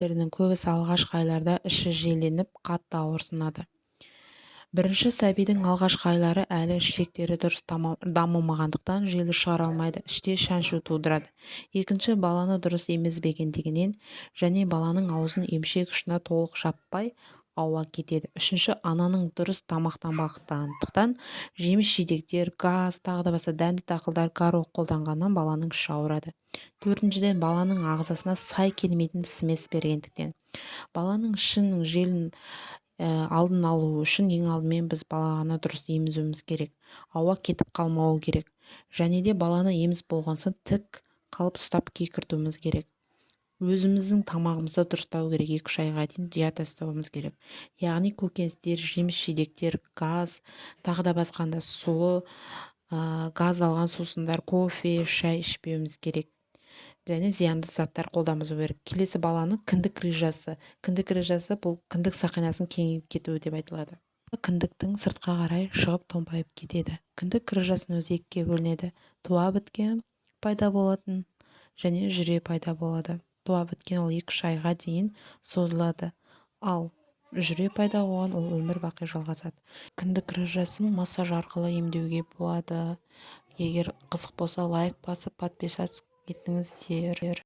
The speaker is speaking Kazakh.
көбісі алғашқы айларда іші желеніп, қатты ауырсынады. Бірінші сәбидің алғашқы айлары әлі ішектері дұрыс дамымағандықтан желі шығара алмайды, іште шаншу тудырады. Екінші, баланы дұрыс емізбегендігінен және баланың аузын емшек ұшына толық жаппай ауа кетеді. Үшінші, ананың дұрыс тамақтанбағандықтан жеміс-жидектер, газ, тағы да басқа дәнді дақылдар, горох қолданғаннан баланың іші ауырады. Төртіншіден, баланың ағзасына сай келмейтін смес бергендіктен. Баланың ішінің желін алдын алу үшін ең алдымен біз баланы дұрыс емізуіміз керек. Ауа кетіп қалмауы керек. Және де баланы еміз болған соң тік қалып ұстап кекіртуіміз керек. Өзіміздің тамағымызды дұрыстау керек, 2-3 айға дейін диета ұстауымыз керек. Яғни көкөністер, жеміс-жидектер, газ, тағы да басқанда сулы, газдалған сусындар, кофе, шай ішпеуіміз керек. Және зиянды заттар қолданбау керек. Келесі, баланы кіндік рижасы. Кіндік рижасы бұл кіндік сақинасының кеңейіп кетуі деп айтылады. Кіндіктің сыртқа қарай шығып томпайып кетеді. Кіндік рижасының өзі екіге бөлінеді. Туа біткен пайда болатын және жүре пайда болады. Туа біткен ол 2-3 айға дейін созылады. Ал жүре пайда болған ол өмір бақи жалғасады. Кіндік рижасын массаж арқылы емдеуге болады. Егер қызық болса, лайк басып, подписаться етіңіздер.